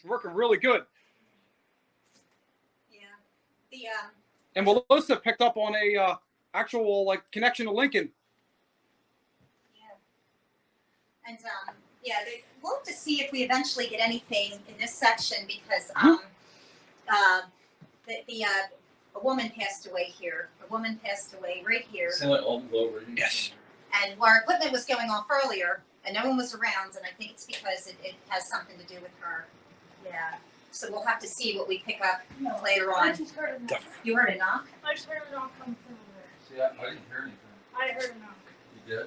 It's working really good. Yeah. And Melissa picked up on a actual like connection to Lincoln. Yeah. And we'll have to see if we eventually get anything in this section because a woman passed away here. A woman passed away right here. Yes. And our equipment was going off earlier, and no one was around, and I think it's because it has something to do with her. Yeah. So we'll have to see what we pick up later on. I just heard a knock. You heard a knock? I just heard a knock come from there. See, I didn't hear anything. I heard a knock. You did?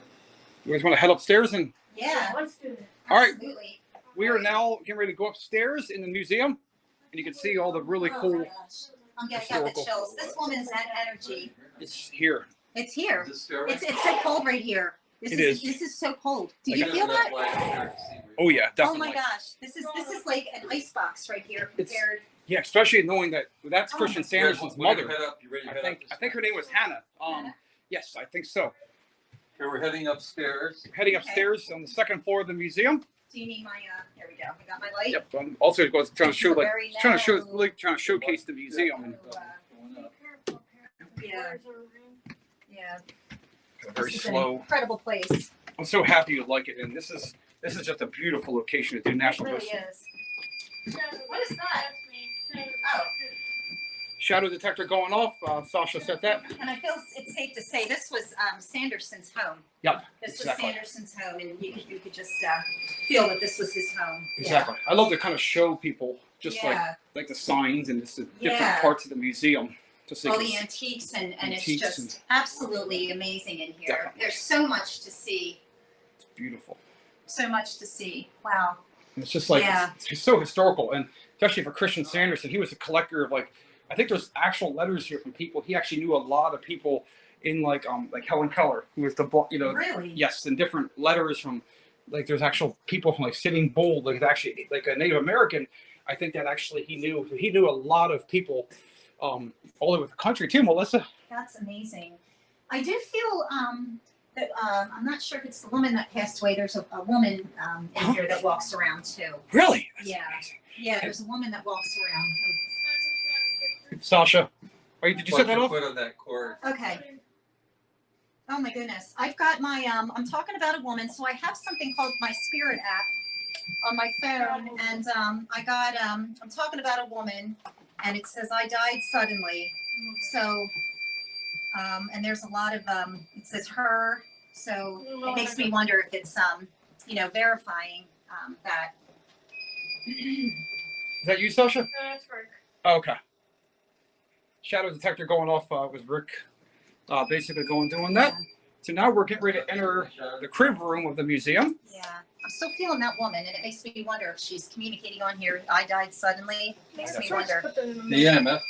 You guys want to head upstairs and? Yeah. Let's do it. All right. Absolutely. We are now getting ready to go upstairs in the museum, and you can see all the really Oh cool. my gosh. I'm getting got the chills. This woman's energy. It's here. It's here. Is this scary? It's so cold right here. This is. This is so cold. Do I you got feel that? Oh yeah, Oh definitely. my gosh. This is like an ice box right here compared. Yeah, especially knowing that that's Oh Christian my Sanderson's We're gonna mother. head up. You ready to head I think her name was Hannah. Hannah? Yes, I think so. Okay, we're heading upstairs. Heading upstairs on the second floor of the museum. Do you need my there we go. I got my light. Yep. Also, it was trying to show Very trying to narrow. showcase the museum. And Going up. Careful, Yeah. Doors are in. Yeah. very This is an slow. incredible place. I'm so happy you like it, and this is just a beautiful location to do It National really Geographic. is. What is that? That's me. Oh. Shadow detector going off. Sasha set that. And I feel it's safe to say this was Sanderson's home. Yep. This Exactly. was Sanderson's home, and you could just feel that this was his home. Exactly. I love to kind of show people just Yeah. like the signs and just the different Yeah. parts of the museum. Just so All you the can- antiques and it's Antiques just and- absolutely amazing in here. Definitely. There's so much to see. it's beautiful. So much to see. Wow. And it's just like Yeah. it's so historical, and especially for Christian Sanderson, he was a collector of I think there's actual letters here from people. He actually knew a lot of people in like Helen Keller, who was the Really? yes, and different letters from there's actual people from Sitting Bull, actually a Native American. I think that actually he knew a lot of people all over the country too, Melissa. That's amazing. I do feel that I'm not sure if it's the woman that passed away. There's a woman in here that walks around too. Really? That's Yeah. amazing. Yeah, there's a woman that walks around. Sasha, did you set that off? Foot on that cord. Okay. Oh my goodness. I've got my I'm talking about a woman, so I have something called my Spirit app on my phone, and I got I'm talking about a woman, and it says I died suddenly. So and there's a lot of it says her, so it makes me wonder if it's verifying that. Is that you, Sasha? No, that's Rick. Oh, okay. Shadow detector going off was Rick basically doing that. So now we're getting ready to enter the crib room of the museum. Yeah, I'm still feeling that woman, and it makes me wonder if she's communicating on here. I died suddenly. Makes me wonder. Put that in The EMF.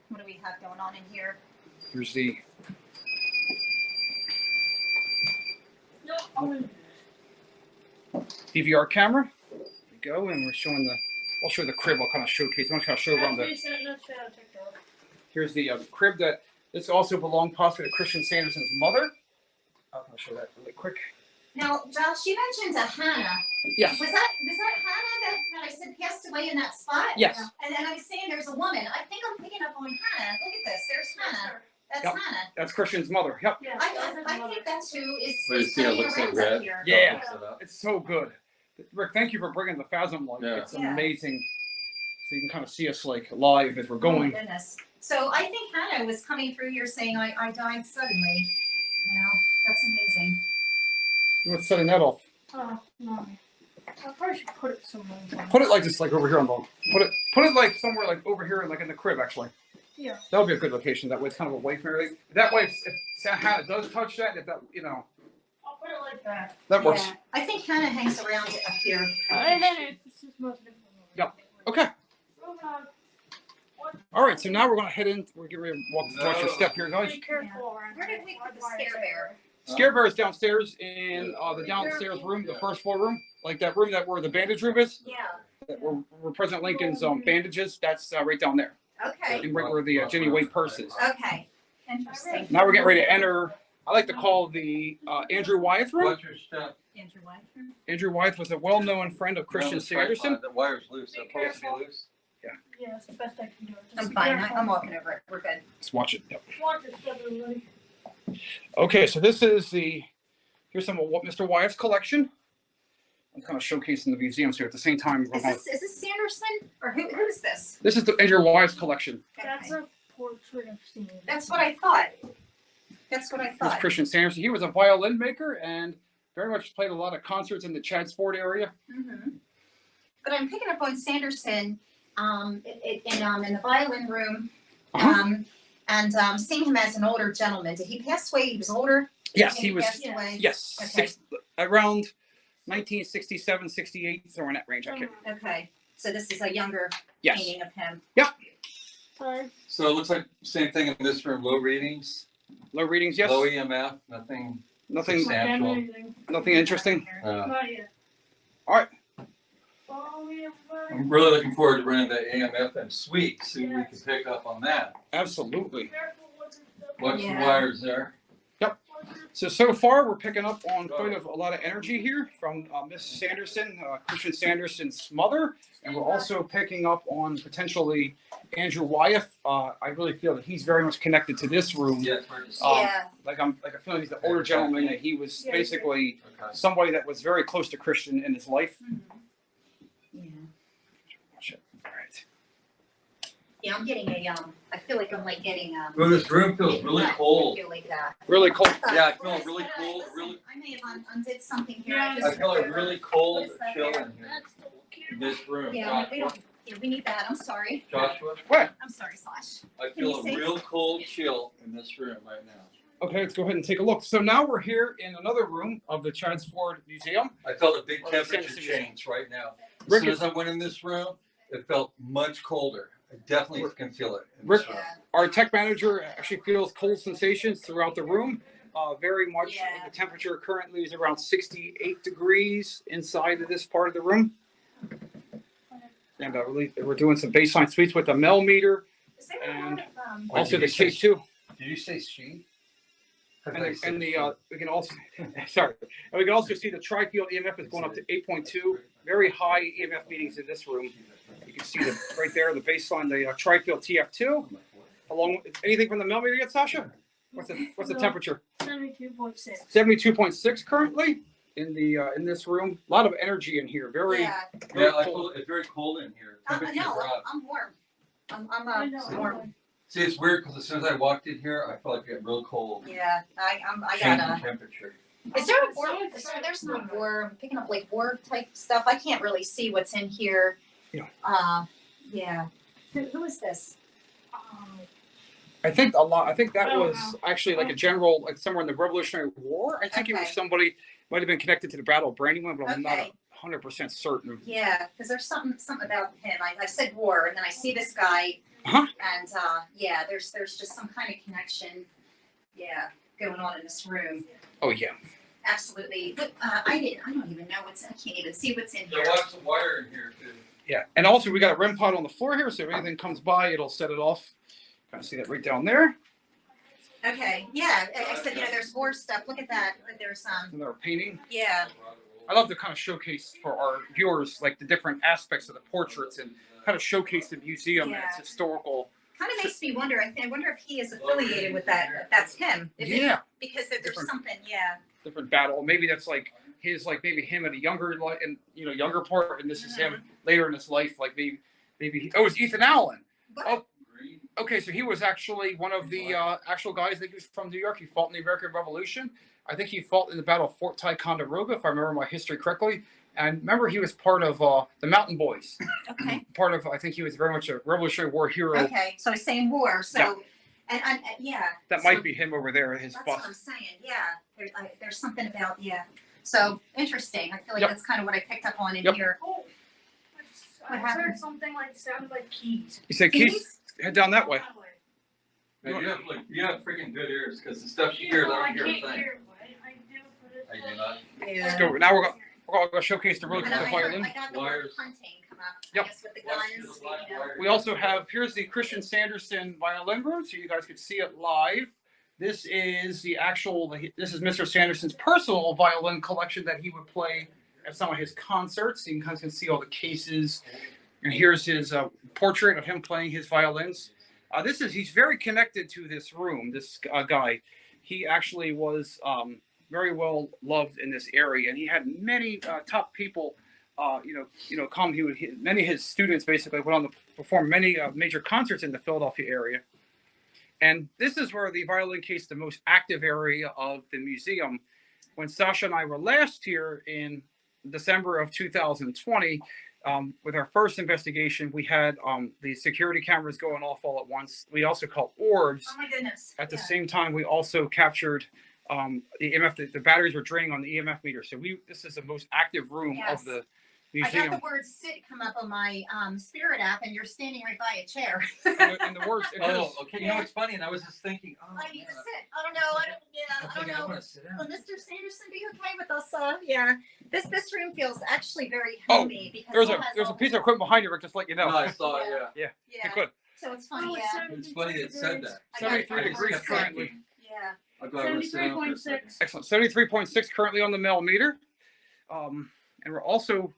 What do we have going on in here? Here's the No, I'm gonna do DVR camera. There we go, and we're showing I'll show the crib. I'll kind of showcase. I'm going to show around this. That's shadow TikTok. Here's the crib that this also belonged possibly to Christian Sanderson's mother. I'll show that really quick. Now, Josh, you mentioned a Hannah. Yes. Was that Hannah that I said passed away in that spot? Yes. And then I was saying there's a woman. I think I'm picking up on Hannah. Look at this. There's Hannah. That's Yep. Hannah. That's Christian's mother. Yep. Yeah, I think that's who is Wait, see, it coming looks like around up red. here. Yeah. Looks it up. It's so good. Rick, thank you for bringing the Phasm light. Yeah. It's Yeah. amazing. So you can kind of see us live as we're Oh going. my goodness. So I think Hannah was coming through here saying I died suddenly. That's amazing. What's setting that off? Oh, no. I probably should put it somewhere. Put it like this, over here on the. Put it like somewhere over here, in the crib actually. Yeah. That would be a good location. That way it's kind of away from everything. That way, if Hannah does touch that, if that I'll put it like that. that works. Yeah. I think Hannah hangs around up here. And then it's just most different. Yep. Okay. All right. So now we're gonna head in. We're getting ready to walk watch your step here, guys. Be careful around Where did we put the scare bear? Scare Bear is downstairs in the downstairs room, the first floor room, like that room where the bandage room is. Yeah. Where President Lincoln's bandages. That's right down there. Okay. And right where the Jenny Wade purse is. Okay. Interesting. Now we're getting ready to enter I like to call the Andrew Wyeth room. Watch your step. Andrew White. Andrew Wyeth was a well-known friend of Christian No, the tripod, Sanderson. The wire's loose. Be It's supposed to be careful. loose. Yeah, it's the best I can do. Just I'm be fine. careful. I'm walking over it. We're good. Let's watch it. Yep. Watch your step, everybody. Okay, so this is here's some of Mr. Wyeth's collection. I'm kind of showcasing the museum, so at the same time, Is this Sanderson or who is this? this is the Andrew Wyeth's collection. That's Okay. a portrait of Steve. That's what I thought. That's what I Here's thought. Christian Sanderson. He was a violin maker and very much played a lot of concerts in the Chadds Ford area. Mm-hmm. But I'm picking up on Sanderson in the violin room, Uh-huh. and seeing him as an older gentleman. Did he pass away? He was older. Yes, when he was. passed away? Yes, Okay. around 1967, 68, somewhere in that range. I can't. Okay. So this is a younger Yes. painting of him. Sorry. So it looks like same thing in this room. Low readings, Low readings. Yes. low EMF, nothing. Nothing. Not done Substantial. anything. Nothing interesting. Not yet. All right. Follow me, everybody. I'm really looking forward to running the AMF and suite. See if we can pick up on that. Absolutely. Careful with your step. Watch Yeah. the wires there. Watch your So far we're picking up on quite a lot of energy here from Miss Sanderson, Christian Sanderson's mother, and we're also picking up on potentially Andrew Wyeth. I really feel that he's very much connected to this room. Yeah, it's hard to see. Yeah. Like I feel he's the older gentleman, that he was Yeah, basically Okay. somebody that was very close to Christian in his life. Yeah. Watch it. All right. Yeah, I'm getting I feel like I'm like getting Well, this room feels really I cold. feel like that. Really cold. Yeah, I feel really cold, Listen, really- I may have undid something here. Yeah, I feel like really cold What is that chill there? in here. That's the In camera. this room. Yeah, we Joshua, don't. Yeah, we need that. I'm sorry. Joshua, What? I'm sorry, Slash. I Can you feel a see? real cold chill in this room right now. Okay, let's go ahead and take a look. So now we're here in another room of the Chadds Ford Museum. I felt a big Or temperature Sanderson. change right now. As Rick soon is- as I went in this room, it felt much colder. I definitely can feel it in Rick- this room. Yeah. Our tech manager actually feels cold sensations throughout the room. Very much. Yeah. The temperature currently is around 68 degrees inside of this part of the room. And we're doing some baseline sweeps with the Mel meter, Is there And- a lot of Wait, also did the you say K2. Did you say she? And we can also sorry, and we can also see the tri-field EMF is going up to 8.2. Very high EMF meetings in this room. You can see the right there, the baseline, the tri-field TF2. Along with anything from the Mel meter yet, Sasha? What's the No. temperature? 72.6. 72.6 currently in this room. A lot of energy in here. Very, Yeah. very Yeah, I cold. feel it's very cold in here. Temperatures No, are up. I'm warm. I'm I know, warm. See, it's weird because as soon as I walked in here, I felt like it got real cold. Yeah, I Change in gotta. temperature. Is there a war? There's no war. I'm picking up like war type stuff. I can't really see what's in here. Yeah. Yeah. Who is this? I think that I don't was actually like a general, like somewhere in the Revolutionary War. I think it was Okay. somebody might have been connected to the Battle of Brandywine, but I'm not Okay. 100% certain. Yeah, because there's something about him. I said war, and then I see this guy, Uh-huh. and yeah, there's just some kind of connection. Yeah, going on in this room. Oh yeah. Absolutely. But I don't even know I can't even see what's in Yeah, here. watch the wire in here too. Yeah, and also we got a REM pod on the floor here, so if anything comes by, it'll set it off. Kind of see that right down there. Okay. Yeah, I said there's war stuff. Look at that. There's Another painting. yeah. I love to kind of showcase for our viewers like the different aspects of the portraits and kind of showcase the museum and its Yeah. historical. Kind of makes me wonder. I wonder if he is affiliated with that. If that's him. Yeah, Because there's Different. something. Yeah. different battle. Maybe that's like his, like maybe him at a younger, younger part, and this is him later in his life. Like maybe it's Ethan Allen. What? Oh, okay, so he was actually one of the actual guys. I think he was from New York. He fought in the American Revolution. I think he fought in the Battle of Fort Ticonderoga, if I remember my history correctly. And remember, he was part of the Mountain Boys. Okay. Part of, I think he was very much a Revolutionary War hero. Okay. So he's saying war. So. Yeah. And yeah. That so might be him over there, his That's what I'm bust. saying. Yeah. There's something about So interesting. I feel like Yep. that's kind of what I picked up on in Yep. here. Oh, I What happened? heard something like sounded like keys. You said, Keith, head down that way. Man, you have freaking good ears because the stuff she hears, I don't hear a can't thing. hear it, but I do, but it's I do not. Yeah. Let's go. Now we're going to showcase the really And cool I violin. got the word Wires. hunting come up. Yep. I guess with the Watch guns. the black wire. We also have, here's the Christian Sanderson violin room, so you guys could see it live. This is this is Mr. Sanderson's personal violin collection that he would play at some of his concerts. You guys can see all the cases. And here's his portrait of him playing his violins. He's very connected to this room, this guy. He actually was very well loved in this area, and he had many top people, come. Many of his students basically went on to perform many major concerts in the Philadelphia area. And this is where the violin case, the most active area of the museum. When Sasha and I were last here in December of 2020, with our first investigation, we had the security cameras going off all at once. We also caught orbs. Oh my goodness. At the same time, we also captured the EMF. The batteries were draining on the EMF meter. So this is the most active room of the I museum. got the word sit come up on my Spirit app, and you're standing right by a chair. and the words. Oh, okay. You know, it's funny, and I was just thinking, I need to sit. I don't know. I don't know. want to sit down. Will Mr. Sanderson be okay with us? Yeah. This room feels actually very Oh, homey because There's a piece of equipment behind you, Rick, just to let you know. No, I saw it, yeah. Yeah. Good. So it's funny. Oh, Yeah. It's funny it said that. I got it. 73 degrees Sit. currently. Yeah. I'll go over and sit down for a second. 73.6. Excellent. 73.6 currently on the millimeter. And we're also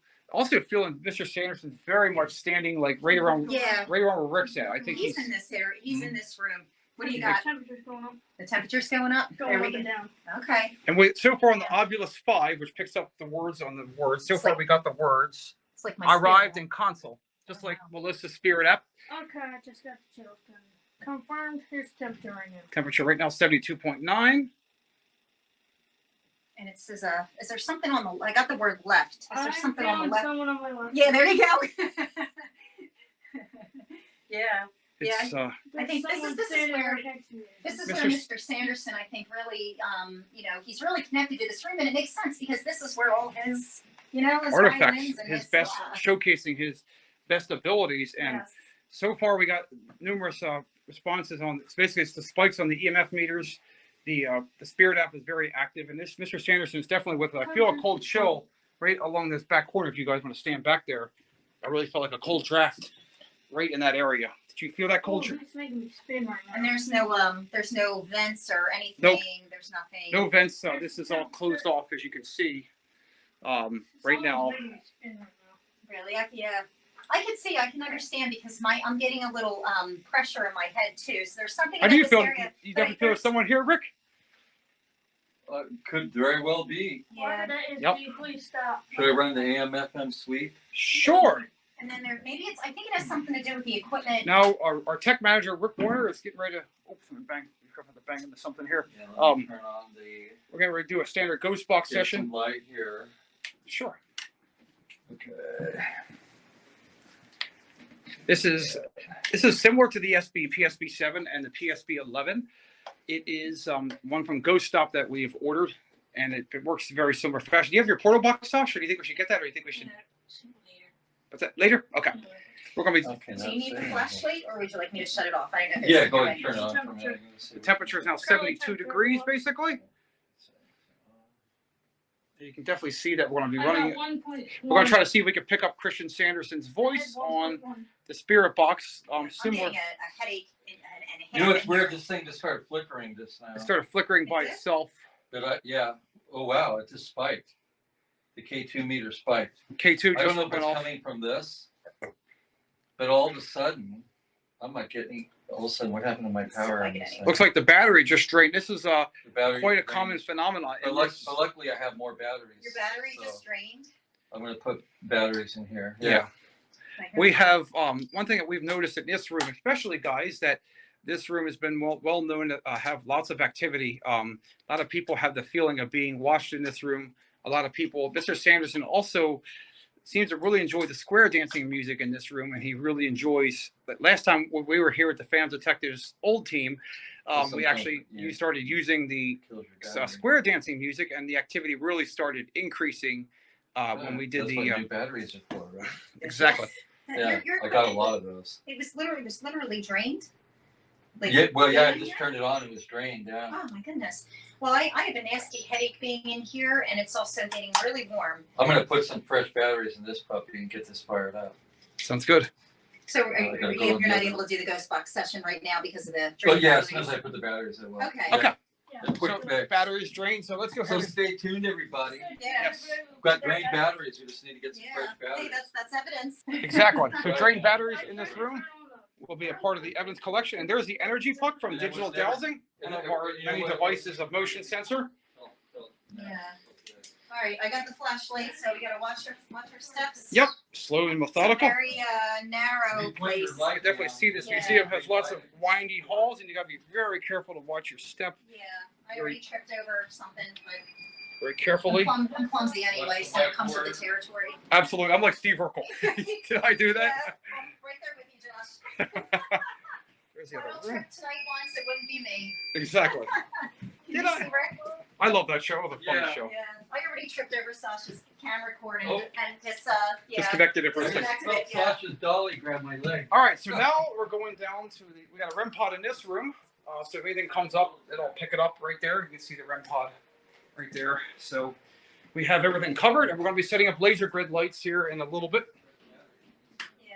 feeling Mr. Sanderson very much standing like right around Yeah. where Rick's at. I think He's in this area. He's in this room. What do you The got? temperature's going up, The temperature's going up. going There we up and go. down. Okay. and so far on the Obulus 5, which picks up the words on the words. So It's far like- we got the words. It's like my Arrived spirit. in console, just Oh, like wow. Melissa's Spirit app. Okay, I just got the chills done. Confirmed. Here's the temperature right now. Temperature right now 72.9. And it says, is there something on the? I got the word left. Is there I'm something on the feeling left? someone on my left. Yeah, there you go. Yeah. It's I think this is Someone where- standing right next to me. This is Mr. where Mr. Sanderson, I think, really, he's really connected to this room, and it makes sense because this is where all his, his artifacts, violins and his best, showcasing his best abilities. And yes. so far we got numerous responses on. It's the spikes on the EMF meters. The Spirit app is very active, and this Mr. Sanderson is definitely with it. I feel a cold chill right along this back corner. If you guys want to stand back there, I really felt like a cold draft right in that area. Did you feel that cold? Oh, it's making me spin right now. And there's no vents or anything. Nope. There's nothing. No vents. This is all closed off, as you can see. Right Someone's now, making me spin right now. Really? I can understand because I'm getting a little pressure in my head too. So there's something how in do you this feel? area. You definitely feel there's someone here, Rick? Could very well be. Yeah. That is Yep. please stop. Should I run the AM/FM sweep? Sure. And then I think it has something to do with the equipment. Now our tech manager Rick Warner is getting ready to. Oops, I'm gonna bang into something here. Yeah, let me Um, turn on the. We're gonna do a standard ghost box Get session. some light here. Sure. Okay. This is similar to the PSB7 and the PSB11. It is one from Ghost Stop that we've ordered, and it works very similar fashion. Do you have your portal box, Sasha? Or do you think we should get that, or do you think we should? What's that? Later? Okay. We're gonna be. Okay. Do you need the flashlight, or would you like me to shut it off? I don't know. Yeah, go ahead and turn it on for me. The temperature is now 72 degrees, basically. You can definitely see that we're gonna be running. We're gonna try to see if we can pick up Christian Sanderson's voice on the Spirit box. I'm Similar. getting a headache and a You know, headache. it's weird. This thing just started flickering just now. It started flickering by Is it? itself. But yeah. Oh wow, it just spiked. The K2 meter spiked. K2 I just don't know if went it's off. coming from this, but all of a sudden, I'm not getting. All of a sudden, what happened to my Let's see if power? I on get this any. thing? Looks like the battery just drained. This is The battery quite a drained. common phenomenon. But, in luck- this- but luckily, I have more batteries. Your battery so just drained. I'm going to put batteries in here. Yeah. We have one thing that we've noticed in this room, especially guys, that this room has been well known to have lots of activity. A lot of people have the feeling of being watched in this room. A lot of people. Mr. Sanderson also seems to really enjoy the square dancing music in this room, and he really enjoys. But last time when we were here with the Phantom Detectives old team, we actually you started using the Kills your battery. square dancing music, and the activity really started increasing when we did That's the what new batteries are for, right? exactly. Yeah, I got a lot of those. It was literally drained. Yeah, well, yeah, I in just here? turned it on. It was drained. Yeah. Oh my goodness. Well, I have a nasty headache being in here, and it's also getting really warm. I'm going to put some fresh batteries in this puppy and get this fired up. Sounds good. So gotta go you're in the not other able to do the ghost box session right now because of the. But yeah, batteries? as soon as I put the batteries in, well. Okay. Okay. A quick So fix. batteries drained. So let's go So ahead. stay tuned, everybody. Yes. We've got drained batteries. We just need to get some Yeah. fresh Hey, batteries. that's evidence. Exactly. So drained batteries in this room will be a part of the evidence collection. And there's the energy puck from And that Digital was never- Dowsing, one of our many devices of motion sensor. Yeah. All right, I got the flashlight, so we gotta watch our steps. Yep. Slow and It's a methodical. very narrow place. You can definitely see this Yeah. museum has lots of windy halls, and you got to be very careful to watch your step Yeah, I already tripped over something, but very carefully. I'm clumsy anyway, so it comes with the territory. Absolutely. I'm like Steve Urkel. Did I do Yeah, that? I'm right there with you, Josh. There's If the I other don't room. trip tonight once, it wouldn't be me. Exactly. Did Did you I? see Rick? I love that show. It was a funny Yeah. show. Yeah, I already tripped over Sasha's camera cord and, Oh. and just yeah. Disconnected it for a second. Disconnected. Oh, Sasha's dolly grabbed my leg. All right, so now we're going down to we got a REM pod in this room. So if anything comes up, it'll pick it up right there. You can see the REM pod right there. So we have everything covered, and we're going to be setting up laser grid lights here in a little bit. Yeah.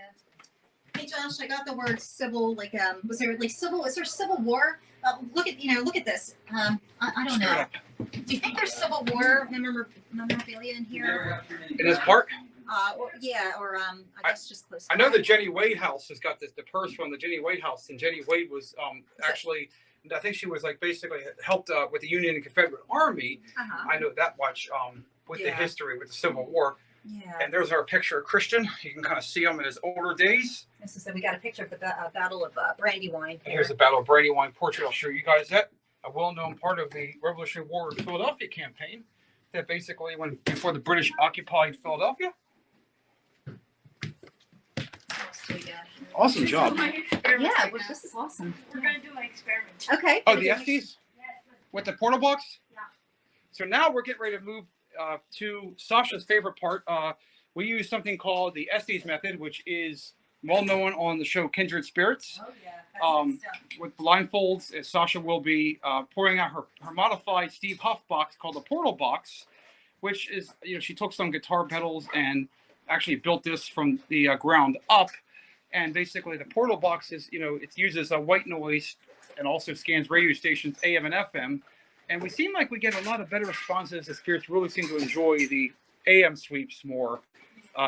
Hey Josh, I got the word civil. Like, was there like civil? Is there civil war? Look at this. I don't know. Do you think there's civil war memorabilia in here? In this part, Or I guess just close. I know by. the Jenny Wade house has got the purse from the Jenny Wade house, and Jenny Wade was actually, I think she was like basically helped with the Union and Confederate Army. Uh-huh. I know that much with the Yeah. history with the Civil War. Yeah. And there's our picture of Christian. You can kind of see him in his older days. This is we got a picture of the Battle of Brandywine. And here's the Battle of Brandywine portrait. I'll show you guys that. A well-known part of the Revolutionary War of Philadelphia campaign that basically when before the British occupied Philadelphia. Awesome job. Yeah, well, this is awesome. We're gonna do an experiment. Okay. Oh, the Estes with the portal box? Yeah. So now we're getting ready to move to Sasha's favorite part. We use something called the Estes method, which is well known on the show Kindred Spirits. Oh yeah. With blindfolds, Sasha will be pouring out her modified Steve Huff box called the Portal Box, which is, she took some guitar pedals and actually built this from the ground up. And basically the Portal Box is, it uses a white noise and also scans radio stations AM and FM. And we seem like we get a lot of better responses. The spirits really seem to enjoy the AM sweeps more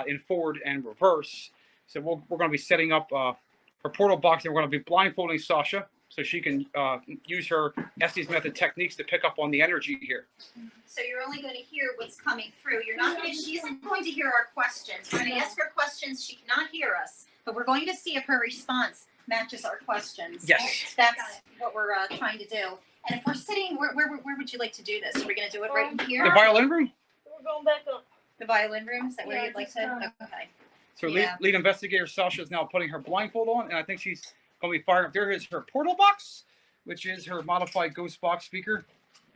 in forward and reverse. So we're going to be setting up her portal box, and we're going to be blindfolding Sasha so she can use her Estes method techniques to pick up on the energy here. So you're only going to hear what's coming through. She isn't going to hear our questions. We're going to ask her questions. She cannot hear us, but we're going to see if her response matches our questions. Yes. That's what we're trying to do. And if we're sitting, where would you like to do this? Are we going to do it right in here? The violin room? We're going back up. The violin room? Is that where Yeah, you'd like just, to? Okay. So Yeah. lead investigator Sasha is now putting her blindfold on, and I think she's going to be firing up. There is her portal box, which is her modified ghost box speaker.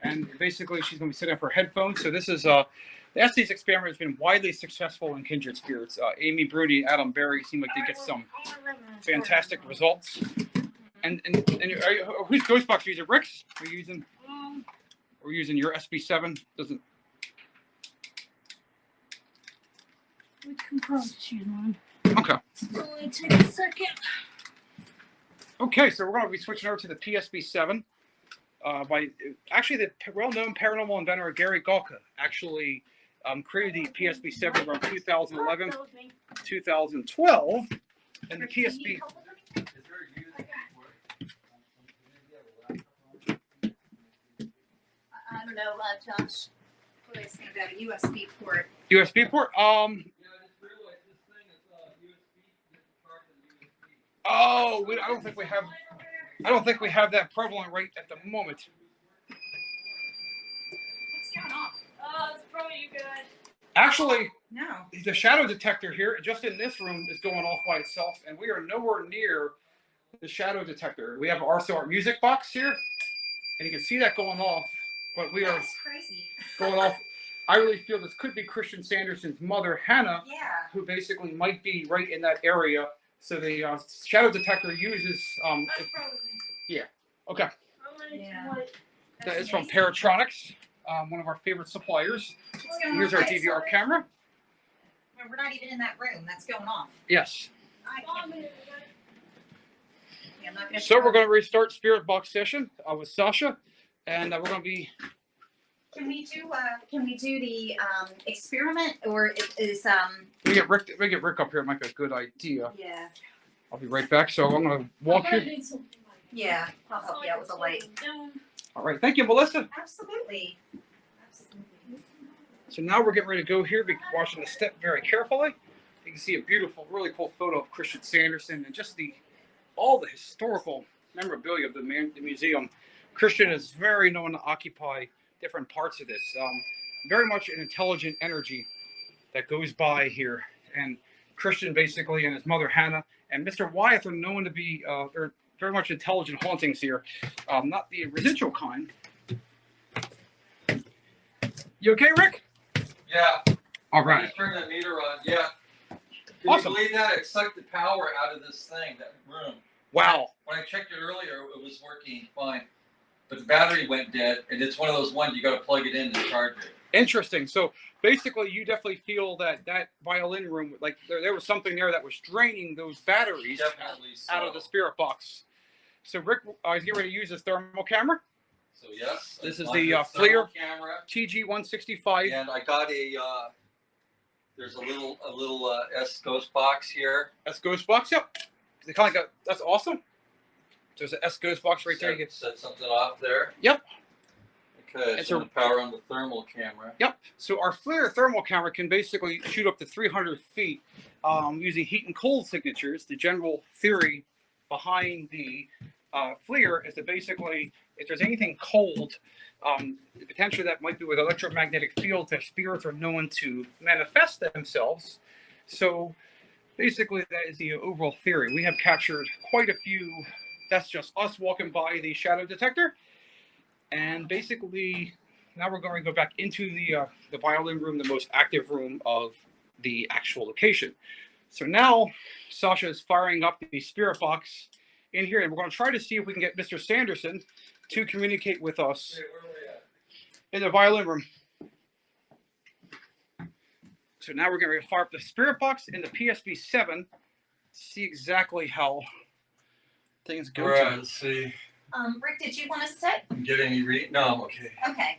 And basically she's going to be setting up her headphones. So this is the Estes experiment has been widely successful in Kindred Spirits. Amy Bruni and Adam Berry seem like they get some fantastic results. And whose ghost box are you using? Rick's? We're using your SB7. Doesn't. Which components she's on? Okay. Only take a second. Okay, so we're going to be switching over to the PSB7 by actually the well-known paranormal inventor Gary Galka actually created the PSB7 around 2011, That was me. 2012, and the PSB. Is there a unit I don't know, Josh. What do I think about a USB port? USB port. Yeah, I just realized this thing is USB. This part is USB. Oh, I don't think we have. I don't think we have that prevalent right at the moment. What's going off? It's probably you guys. Actually, No. the shadow detector here, just in this room, is going off by itself, and we are nowhere near the shadow detector. We have also our music box here, and you can see that going off, but we are That's crazy. going off. I really feel this could be Christian Sanderson's mother, Hannah, Yeah. who basically might be right in that area. So the shadow detector uses. That's probably me. Okay, I'm gonna Yeah. do it. that is from Paratronics, one of our favorite suppliers. What's going Here's on our by DVR itself? camera. We're not even in that room. That's going off. Yes. Yeah, I'm not gonna So throw- we're going to restart Spirit Box session with Sasha, and we're going to be. Can we do the experiment, or is We get Rick up here. It might be a good idea. yeah. I'll be right back. So I'm going to walk here. Yeah, I'll help you out with the light. All right. Thank you, Melissa. Absolutely. So now we're getting ready to go here. Be watching the step very carefully. You can see a beautiful, really cool photo of Christian Sanderson and just all the historical memorabilia of the museum. Christian is very known to occupy different parts of this. Very much an intelligent energy that goes by here. And Christian basically and his mother Hannah and Mr. Wyeth are known to be they're very much intelligent hauntings here. Not the residual kind. You okay, Rick? Yeah. All right. Just turn that meter on. Yeah. Can Awesome. you believe that? It sucked the power out of this thing, that room. Wow. When I checked it earlier, it was working fine. But the battery went dead, and it's one of those ones you got to plug it in and charge it. Interesting. So basically, you definitely feel that violin room, like there was something there that was draining those batteries Definitely out of the Spirit Box. So Rick is getting ready to use his thermal camera. So yes, This is on the thermal FLIR camera, TG165. and I got a. There's a little S Ghost box here. S Ghost Box. Yep. They kind of got. That's awesome. There's an S Ghost Box right there. You can Set something off there. Yep. Okay, It's so a- the power on the thermal camera. Yep. So our FLIR thermal camera can basically shoot up to 300 feet using heat and cold signatures. The general theory behind the FLIR is that basically, if there's anything cold, potentially that might be with electromagnetic fields that spirits are known to manifest themselves. So basically, that is the overall theory. We have captured quite a few. That's just us walking by the shadow detector. And basically, now we're going to go back into the violin room, the most active room of the actual location. So now Sasha is firing up the Spirit Box in here, and we're going to try to see if we can get Mr. Sanderson to communicate with us Hey, where are we at? in the violin room. So now we're going to fire up the Spirit Box in the PSB7, see exactly how things go. All right, let's see. Rick, did you want to set? Get any read? No, I'm okay. Okay.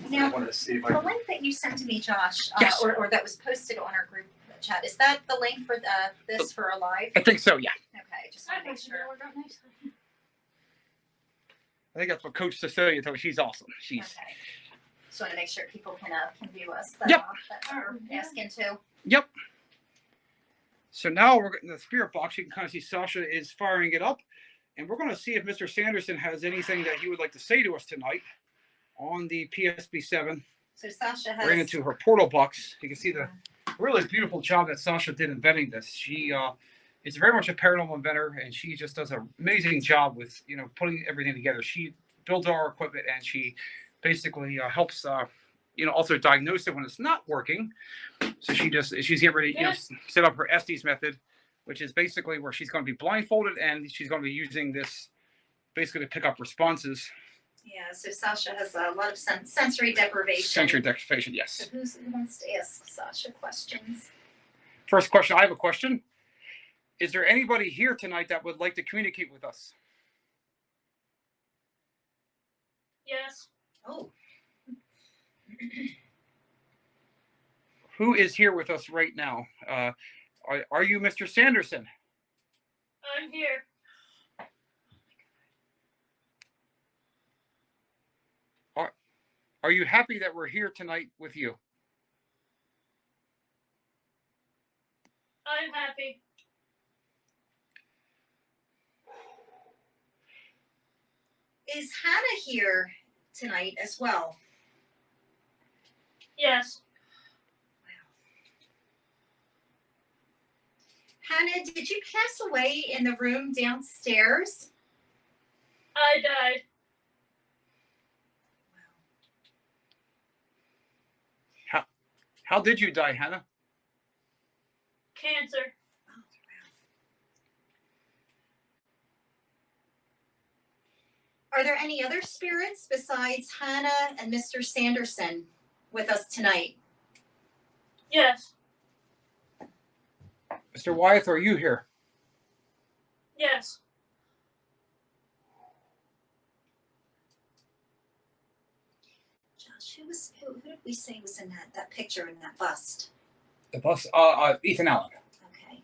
I Now, want to see if the I can. link that you sent to me, Josh, Yes. or that was posted on our group chat, is that the link for this for a live? I think so, yeah. Okay, just want to make sure. I think that's what Coach Cecilia told me. She's awesome. She's Okay. Just want to make sure people can view us. Yep. That are asking to. Yep. So now we're getting the Spirit Box. You can kind of see Sasha is firing it up. And we're going to see if Mr. Sanderson has anything that he would like to say to us tonight on the PSB7. So Sasha has. Ran into her portal box. You can see the really beautiful job that Sasha did inventing this. She is very much a paranormal inventor, and she just does an amazing job with putting everything together. She builds our equipment, and she basically helps also diagnose it when it's not working. So she's getting ready to set up her Estes method, which is basically where she's going to be blindfolded, and she's going to be using this basically to pick up responses. Yeah, so Sasha has a lot of sensory deprivation. Sensory deprivation, yes. So who wants to ask Sasha questions? First question, I have a question. Is there anybody here tonight that would like to communicate with us? Yes. Oh. Who is here with us right now? Are you Mr. Sanderson? I'm here. Are you happy that we're here tonight with you? I'm happy. Is Hannah here tonight as well? Yes. Hannah, did you pass away in the room downstairs? I died. How did you die, Hannah? Cancer. Are there any other spirits besides Hannah and Mr. Sanderson with us tonight? Yes. Mr. Wyeth, are you here? Yes. Josh, who did we say was in that picture in that bust? The bus. Ethan Allen. Okay.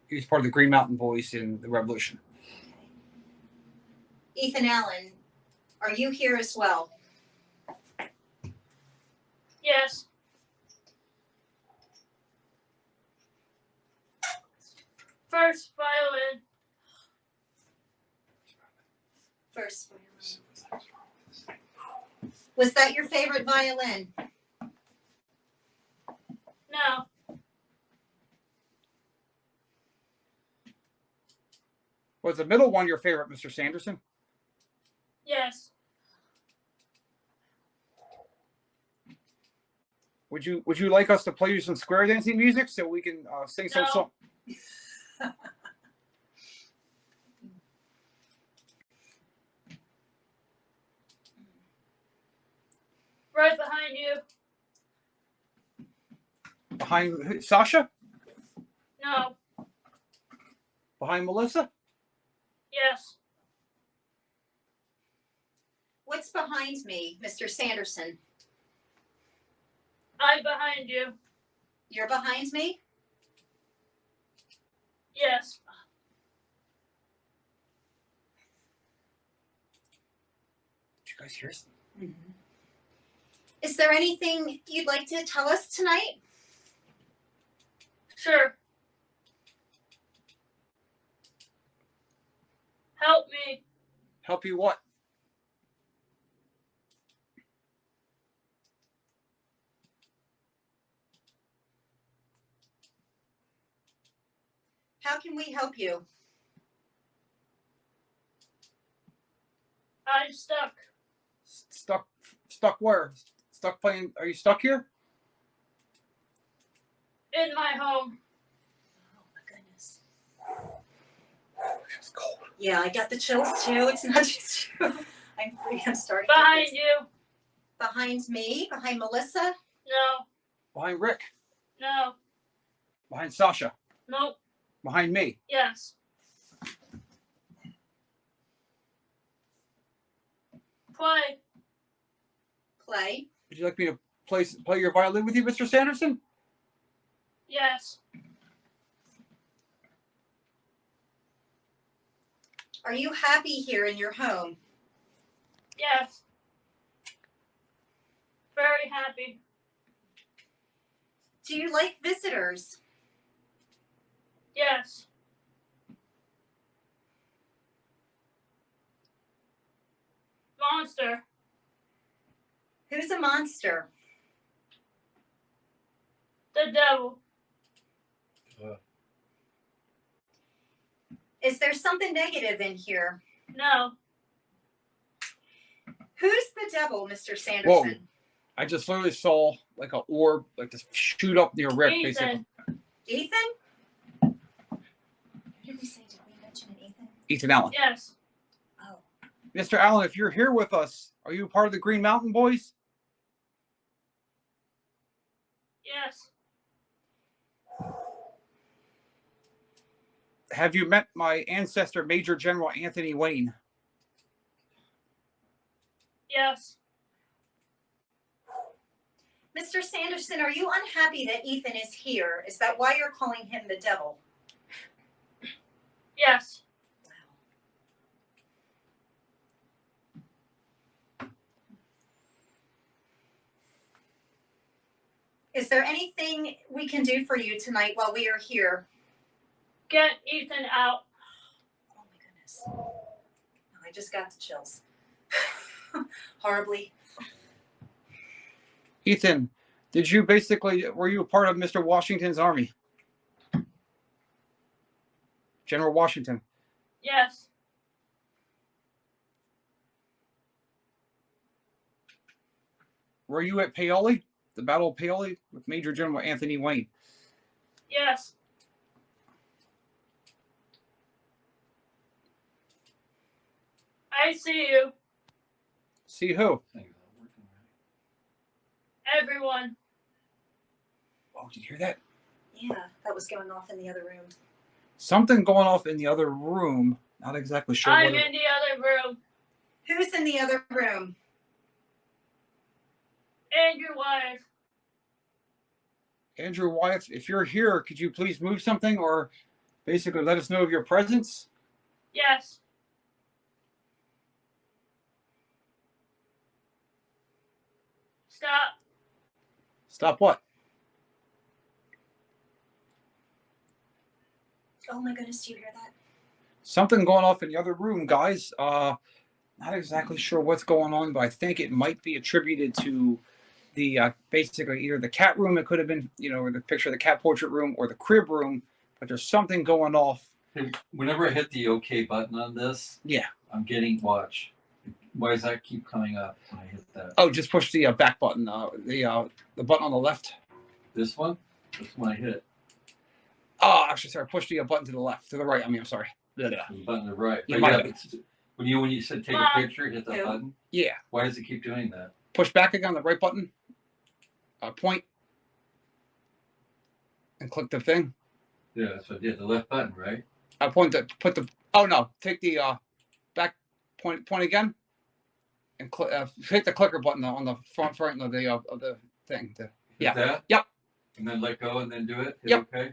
He was part of the Green Mountain Boys in the Revolution. Okay. Ethan Allen, are you here as well? Yes. First violin. First violin. Was that your favorite violin? No. Was the middle one your favorite, Mr. Sanderson? Yes. Would you like us to play you some square dancing music so we can sing some No. song? Right behind you. Behind Sasha? No. Behind Melissa? Yes. What's behind me, Mr. Sanderson? I'm behind you. You're behind me? Yes. Did you guys hear us? Mm-hmm. Is there anything you'd like to tell us tonight? Sure. Help me. Help you what? How can we help you? I'm stuck. Stuck where? Stuck playing? Are you stuck here? In my home. Oh my goodness. It's cold. Yeah, I got the chills too. It's not just you. I'm starting. Behind you. Behind me? Behind Melissa? No. Behind Rick? No. Behind Sasha? Nope. Behind me? Yes. Play. Play. Would you like me to play your violin with you, Mr. Sanderson? Yes. Are you happy here in your home? Yes. Very happy. Do you like visitors? Yes. Monster. Who's a monster? The devil. Is there something negative in here? No. Who's the devil, Mr. Sanderson? Whoa. I just literally saw like an orb, like just shoot up near Rick, basically. Ethan. Ethan? Who did we say? Did we mention an Ethan? Ethan Allen. Yes. Oh. Mr. Allen, if you're here with us, are you part of the Green Mountain Boys? Yes. Have you met my ancestor, Major General Anthony Wayne? Yes. Mr. Sanderson, are you unhappy that Ethan is here? Is that why you're calling him the devil? Yes. Is there anything we can do for you tonight while we are here? Get Ethan out. Oh my goodness. Oh, I just got the chills. Horribly. Ethan, were you a part of Mr. Washington's army? General Washington. Yes. Were you at Paoli? The Battle of Paoli with Major General Anthony Wayne? Yes. I see you. See who? Everyone. Oh, did you hear that? Yeah, that was going off in the other room. Something going off in the other room. Not exactly sure I'm what. in the other room. Who's in the other room? Andrew Wise. Andrew Wyatt, if you're here, could you please move something or basically let us know of your presence? Yes. Stop. Stop what? Oh my goodness, do you hear that? Something going off in the other room, guys. Not exactly sure what's going on, but I think it might be attributed to the basically either the cat room. It could have been, or the picture of the cat portrait room or the crib room. But there's something going off. Hey, whenever I hit the OK button on this, Yeah. I'm getting watch. Why does that keep coming up when I hit that? Oh, just push the back button. The button on the left. This one? This one I hit. Oh, actually, sorry. Push the button to the left, to the right. I'm sorry. The button to the right. Yeah, But my yeah, bad. it's, when you said take a Mom. picture, hit that Who? button. Yeah. Why does it keep doing that? Push back again on the right button. Point. And click the thing. Yeah, that's what I did. The left button, right? I point to put the. Oh no! Take the back point again, and hit the clicker button on the front of the thing. Hit Yeah. that? Yep. And then let go and then do it? Hit Yep. OK?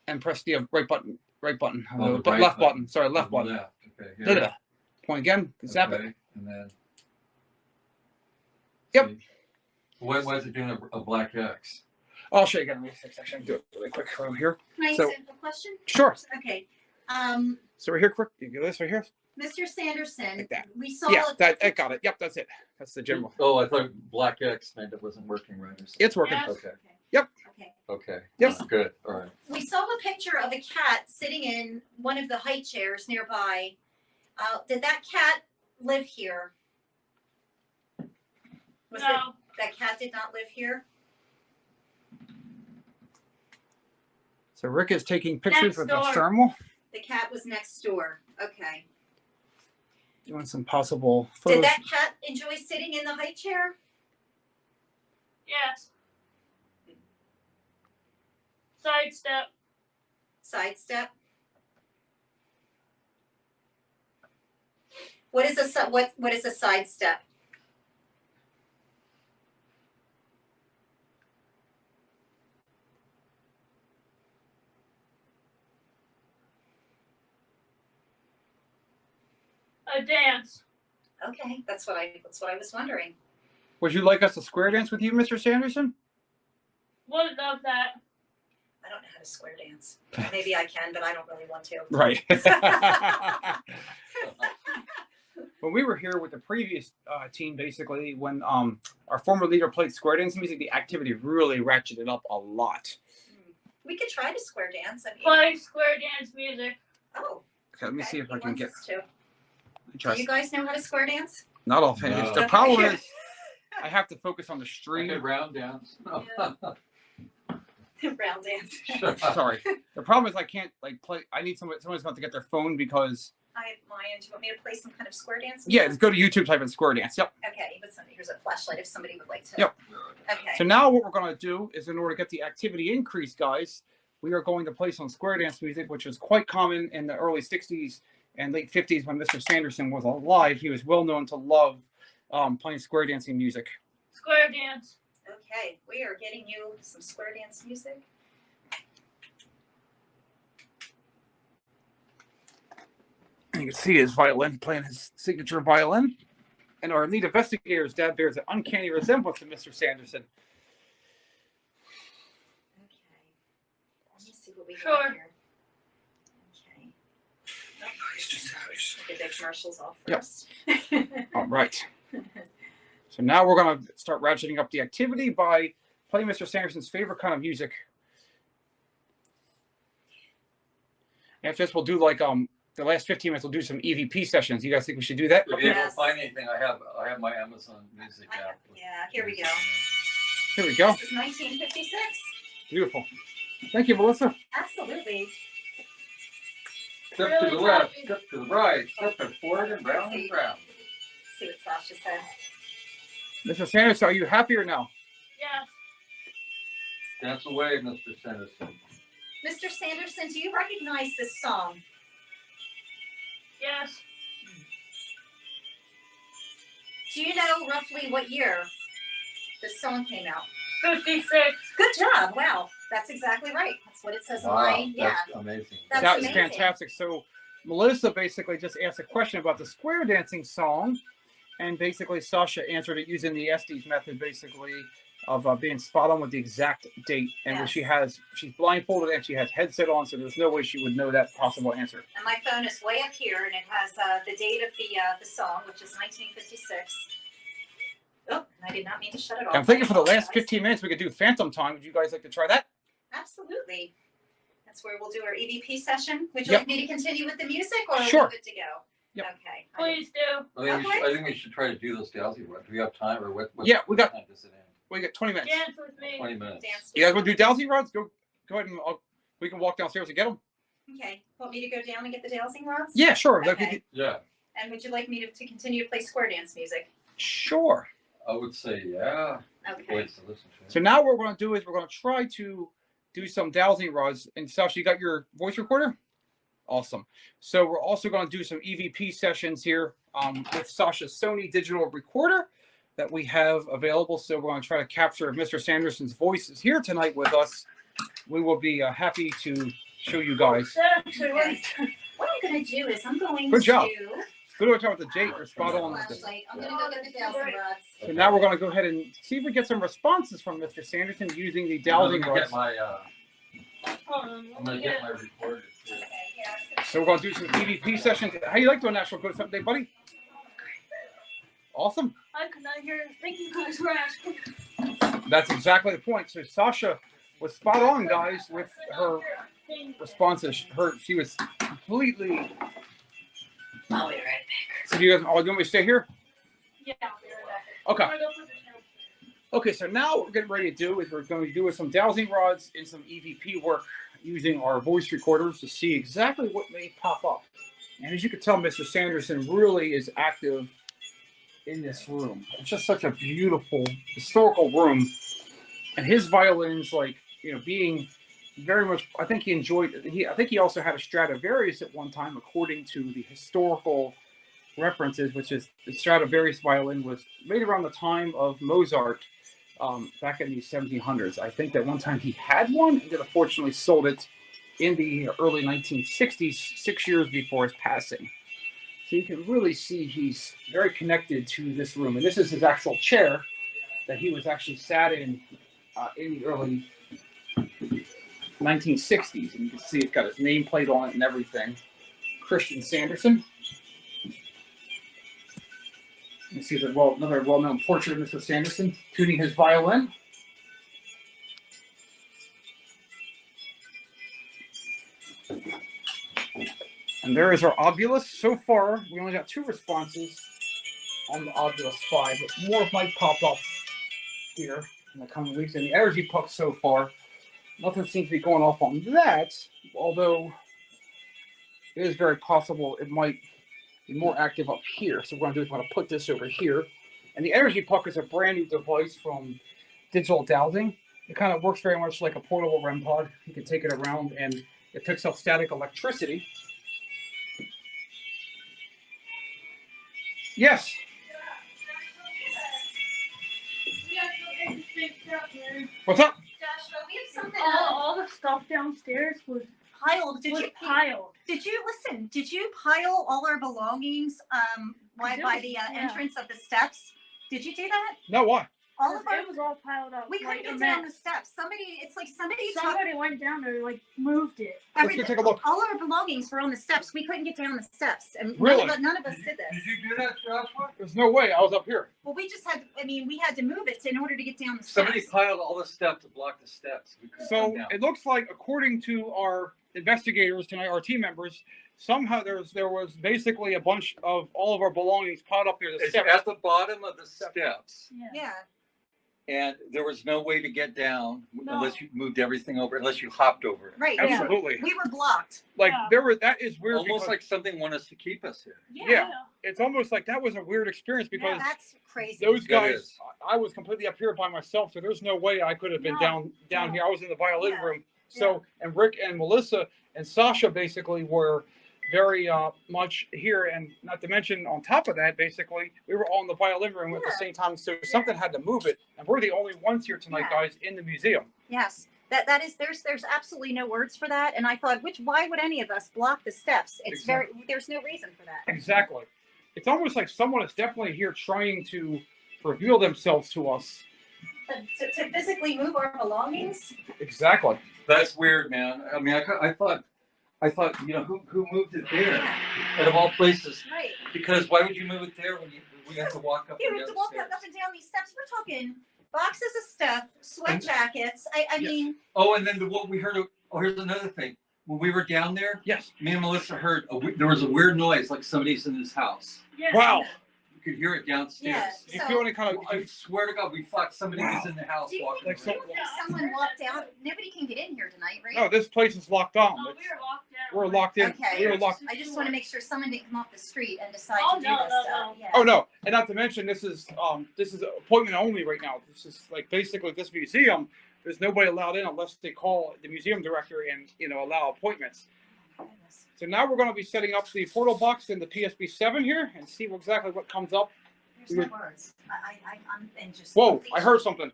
And press the right button. Right button. Oh, the The right left button. button. Sorry, left button. Left. Okay. Here. Da-da-da. Point again. Zap it. Okay. And then. Yep. See. Why is it doing a black X? I'll show you again. Let me section. Do it really quick around here. Can I So- ask a question? Sure. Okay. So we're here quick. You get this right here. Mr. Sanderson, Like that. we saw Yeah. a I got it. Yep. That's it. That's the general. Oh, I thought black X meant it wasn't working right or something. It's working. Yes. Okay. Yep. Okay. Okay. Yep. Good. All right. We saw a picture of a cat sitting in one of the high chairs nearby. Did that cat live here? No. That cat did not live here? So Rick is taking pictures Next with door. the thermal, The cat was next door. Okay. doing some possible photos. Did that cat enjoy sitting in the high chair? Yes. Sidestep. Sidestep. What is a sidestep? A dance. Okay, that's what I was wondering. Would you like us to square dance with you, Mr. Sanderson? Would love that. I don't know how to square dance. Maybe I can, but I don't really want to. Right. When we were here with the previous team, basically, when our former leader played square dance music, the activity really ratcheted up a lot. We could try to square dance. I mean, Play square dance music. oh. Okay, let me okay, see if he I can wants get. us to. Try. Do you guys know how to square dance? Not offhand. No. The Okay. problem is, I have to focus on the I stream. could round dance. Round dance. Sorry. The problem is I can't play. I need someone's going to get their phone because. I have mine. Do you want me to play some kind of square dance? Yeah, just go to YouTube, type in square dance. Yep. Okay, but here's a flashlight if somebody would like to. Yep. Okay. So now what we're going to do is, in order to get the activity increased, guys, we are going to play some square dance music, which was quite common in the early 60s and late 50s when Mr. Sanderson was alive. He was well known to love playing square dancing music. Square dance. Okay, we are getting you some square dance music. And you can see his violin, playing his signature violin. And our lead investigator's dad bears an uncanny resemblance to Mr. Sanderson. Okay. Let me see what we Sure. got here. Okay. Get the commercials off Yep. first. All right. So now we're going to start ratcheting up the activity by playing Mr. Sanderson's favorite kind of music. After this, we'll do the last 15 minutes. We'll do some EVP sessions. You guys think we should do that? If you Yes. don't find anything, I have my Amazon Music app. Yeah, here we go. Here we go. This is 1956. Beautiful. Thank you, Melissa. Absolutely. Step to the left, step to the right, step and forward and round and round. See what Sasha said. Mr. Sanderson, are you happy or no? Yes. Dance away, Mr. Sanderson. Mr. Sanderson, do you recognize this song? Yes. Do you know roughly what year this song came out? 56. Good job. Wow. That's exactly right. That's what it says in my, yeah. That's amazing. That's That was amazing. fantastic. So Melissa basically just asked a question about the square dancing song, and basically Sasha answered it using the Estes method, basically of being spot on with the exact date. And when Yes. she's blindfolded and she has headset on, so there's no way she would know that possible answer. And my phone is way up here, and it has the date of the song, which is 1956. Oh, I did not mean to shut it off. I'm thinking for the last I apologize. 15 minutes we could do Phantom Time. Would you guys like to try that? Absolutely. That's where we'll do our EVP session. Would you Yep. like me to continue with the music, or are Sure. we good to go? Yep. Okay. Please do. I think we should try to do those dowsy runs. Do we have time, or what Yeah, we got- time does it end? We got 20 minutes. Dance with me. 20 minutes. Dance. You guys want to do dowsing rods? Go ahead and we can walk downstairs and get them. Okay. Want me to go down and get the dowsing rods? Yeah, sure. Okay. Yeah, And would you like me to continue to play square dance music? Sure. I would say yeah. Okay. Wait to listen to it. So now what we're going to do is we're going to try to do some dowsing rods. And Sasha, you got your voice recorder? Awesome. So we're also going to do some EVP sessions here with Sasha's Sony digital recorder that we have available. So we're going to try to capture if Mr. Sanderson's voice is here tonight with us. We will be happy to show you guys. Actually, wait. What I'm going to do is I'm going Good job. to Good to talk with the Jake. You're spot on with this. flashlight. I'm going to go get the dowsing rods. So now we're going to go ahead and see if we get some responses from Mr. Sanderson using the I'm dowsing gonna rods. get my Hold on. I'm gonna get my recorder too. Okay, yeah. So we're going to do some EVP sessions. How you like doing National Good Something Day, buddy? Awesome. I could not hear him thinking you guys were asking. That's exactly the point. So Sasha was spot on, guys, with her responses. She was completely. I'll be right back. So do you guys want me to stay here? Yeah, I'll be right back. Okay. I'm gonna go put this down. Okay. So now what we're getting ready to do is we're going to do some dowsing rods and some EVP work using our voice recorders to see exactly what may pop up. And as you can tell, Mr. Sanderson really is active in this room. It's just such a beautiful historical room, and his violins, like being very much. I think he enjoyed. I think he also had a Stradivarius at one time, according to the historical references, which is the Stradivarius violin was made around the time of Mozart, back in the 1700s. I think that one time he had one, and then unfortunately sold it in the early 1960s, 6 years before his passing. So you can really see he's very connected to this room. And this is his actual chair that he was actually sat in the early 1960s. And you can see it's got his nameplate on it and everything. Christian Sanderson. You see another well-known portrait of Mr. Sanderson tuning his violin. And there is our Obulus. So far, we only got 2 responses on the Obulus 5, but more might pop up here in the coming weeks. And the energy puck so far, nothing seems to be going off on that, although it is very possible it might be more active up here. So what we're going to do is we're going to put this over here. And the energy puck is a brand new device from Digital Dowsing. It kind of works very much like a portable REM pod. You can take it around and it picks up static electricity. Yes. We have some interesting stuff here. What's up? Joshua, we have something All the stuff downstairs was piled. piled. Did you listen? Did you pile all our belongings by the Yeah. entrance of the steps? Did you do that? No, why? All of our It was all piled up. we like couldn't a get down the mess. steps. Somebody took Somebody went down there, like moved it. Let's everything. go take a look. All our belongings were on the steps. We couldn't get down the steps, and Really? none of us did this. Did you do that, Joshua? There's no way. I was up here. Well, we just had. I mean, we had to move it in order to get down the Somebody steps. piled all the stuff to block the steps. We couldn't So come down. it looks like, according to our investigators tonight, our team members, somehow there was basically a bunch of all of our belongings piled up here. The It's steps. at the bottom of the steps. Yeah. and there was no way to get down No. unless you moved everything over, unless you hopped over it. Right. Absolutely. We were blocked. Like Yeah. there were that is weird. Almost because like something wanted us to keep us here. Yeah. it's almost like that was a weird experience because That's crazy. those That guys. is. I was completely up here by myself, so there's no way I could have been No. down No. here. I was in the violin Yeah. room. So and Rick and Melissa and Sasha basically were very much here, and not to mention on top of that, basically we were all in the violin room at the Yeah. same time. So something had to move it, and we're the only ones here tonight, Yeah. guys, in the museum. Yes. That is there's absolutely no words for that. And I thought, why would any of us block the steps? It's there's no reason for that. Exactly. It's almost like someone is definitely here trying to reveal themselves to us. To physically move our belongings? Exactly. That's weird, man. I mean, I thought, you know, who moved it there? Yeah. Out of all places, Right. because why would you move it there when we have to walk up You and have down to walk the stairs? up and down these steps. We're talking boxes of stuff, sweat And- jackets. I Yes. mean, Oh, and then what we heard. Here's another thing. When we were down there, Yes. me and Melissa heard there was a weird noise, like somebody's in this house. Yeah. Wow. You could hear it downstairs. Yeah. Do you feel any kind of I swear to God, we thought somebody was Wow. in the house do you walking think, Like around. some- do you think someone walked out? Nobody can get in here tonight, right? No, this place is locked down. Oh, It's- we were locked down. we're locked in. Okay. We were locked. I just want to make sure someone didn't come off the street and decide Oh, to do no, this no, stuff. no. Yeah. Oh no, and not to mention this is appointment only right now. This is like basically this museum. There's nobody allowed in unless they call the museum director and allow appointments. Goodness. So now we're going to be setting up the portal box in the PSB7 here and see exactly what comes up. There's no words. I'm in just. Whoa! I heard something.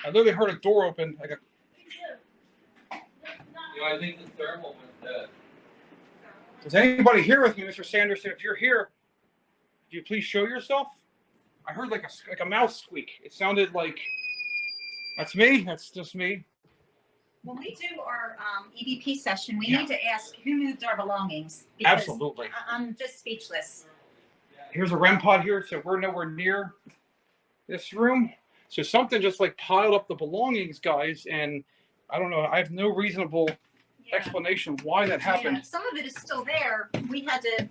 I literally heard a door open. Like a I think the thermal went dead. Is anybody here with me, Mr. Sanderson? If you're here, do you please show yourself? I heard like a mouse squeak. It sounded like that's me. That's just me. When we do our EVP session, we Yeah. need to ask who moved our belongings. because Absolutely. I'm just speechless. Here's a REM pod here, so we're nowhere near this room. So something just like piled up the belongings, guys, and I don't know. I have no reasonable Yeah. explanation why that happened. Yeah, some of it is still there. We had to,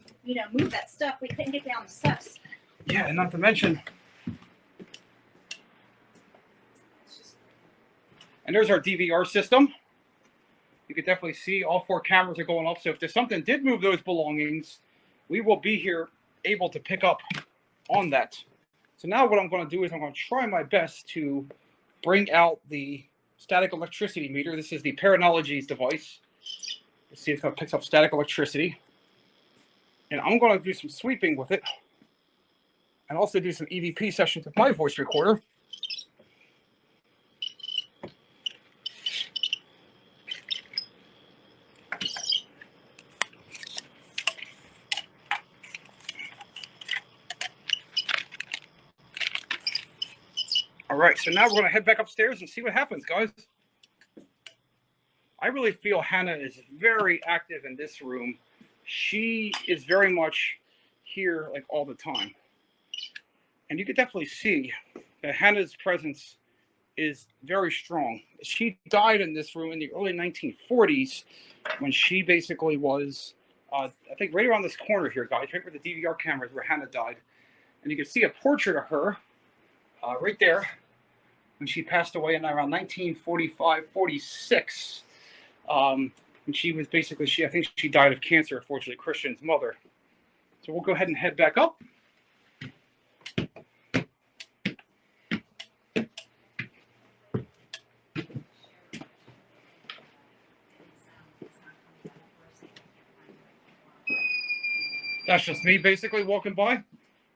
move that stuff. We couldn't get down the steps. Yeah, and not to mention, It's just, and there's our DVR system. You can definitely see all 4 cameras are going off. So if there's something did move those belongings, we will be here able to pick up on that. So now what I'm going to do is I'm going to try my best to bring out the static electricity meter. This is the Paranologies device. Let's see if it picks up static electricity. And I'm going to do some sweeping with it. And also do some EVP sessions with my voice recorder. All right, so now we're going to head back upstairs and see what happens, guys. I really feel Hannah is very active in this room. She is very much here like all the time. And you can definitely see that Hannah's presence is very strong. She died in this room in the early 1940s when she basically was, I think right around this corner here, guys, right where the DVR camera is where Hannah died. And you can see a portrait of her right there when she passed away in around 1945, 46. And she was basically, I think she died of cancer, unfortunately, Christian's mother. So we'll go ahead and head back up. That's just me basically walking by.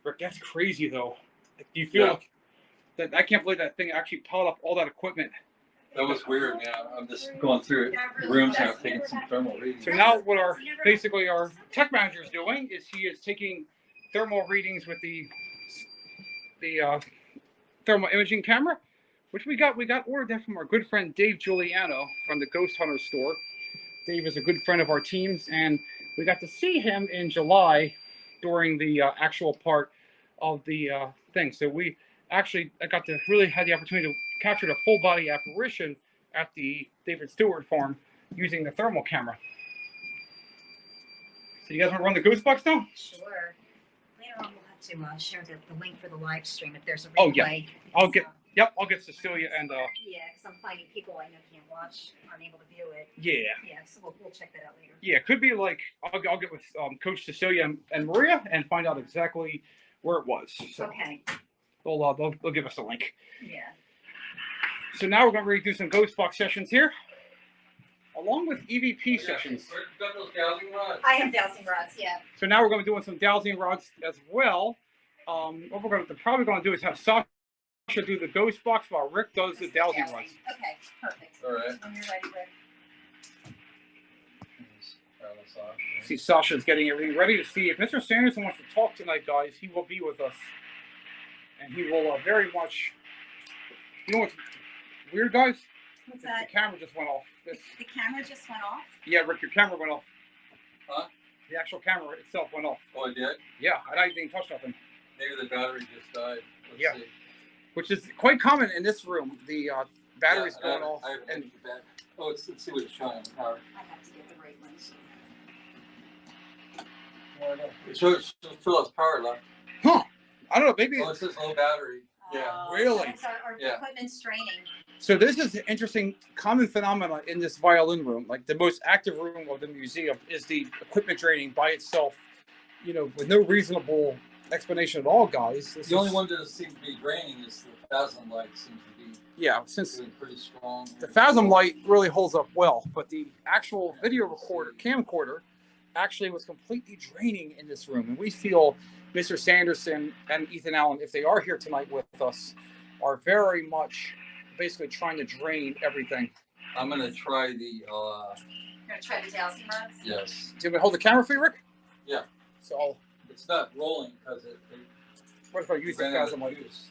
Rick, that's crazy though. Do you feel like that? I can't believe that thing actually piled up all that equipment. That was weird, man. I'm just going through the rooms now, taking some thermal readings. So now what our tech manager is doing is he is taking thermal readings with the thermal imaging camera, which we got ordered that from our good friend Dave Giuliano from the Ghost Hunter store. Dave is a good friend of our team's, and we got to see him in July during the actual part of the thing. So I got to really had the opportunity to capture the full body apparition at the David Stewart farm using the thermal camera. So you guys want to run the ghost box now? Sure. Later on, we'll have to share the link for the live stream if there's a replay. Oh, yeah. Yep, I'll get Cecilia and Yeah, because I'm finding people I know can't watch, aren't able to view it. yeah. Yeah, so we'll check that out later. Yeah, it could be like I'll get with Coach Cecilia and Maria and find out exactly where it was. So Okay. they'll give us a link. Yeah. So now we're going to read through some Ghost Box sessions here, along with EVP sessions. Where you got those dowsing rods? I have dowsing rods. Yeah. So now we're going to be doing some dowsing rods as well. What we're probably going to do is have Sasha do the Ghost Box while Rick does the dowsing rods. Okay, perfect. All right. When you're ready, Rick. See, Sasha's getting everything ready to see if Mr. Sanderson wants to talk tonight, guys. He will be with us, and he will very much. You know what's weird, guys? What's The that? camera just went off. The camera just went off? Yeah, Rick, your camera went off. Huh? The actual camera itself went off. Oh, it did? Yeah, I didn't touch nothing. Maybe the battery just died. Let's Yeah. see. Which is quite common in this room. The battery's Yeah, going off. I have And an back. Oh, let's see what it's showing. Power. I have to get the right ones. It shows still has power left. huh? I don't know. Maybe. Oh, it says low battery. Yeah. Really? So our Yeah. equipment's draining. So this is an interesting common phenomenon in this violin room. Like the most active room of the museum is the equipment draining by itself. You know, with no reasonable explanation at all, guys. This The only is- one that seems to be draining is the Phasm light. Seems to be Yeah, since doing pretty strong. the Phasm light really holds up well, but the actual video recorder, camcorder, actually was completely draining in this room. And we feel Mr. Sanderson and Ethan Allen, if they are here tonight with us, are very much basically trying to drain everything. I'm gonna try the. You're gonna try the dowsing rods? Yes. Do you want me to hold the camera for you, Rick? Yeah. So I'll, It's not rolling because it what if I use the ran out Phasm of light? juice.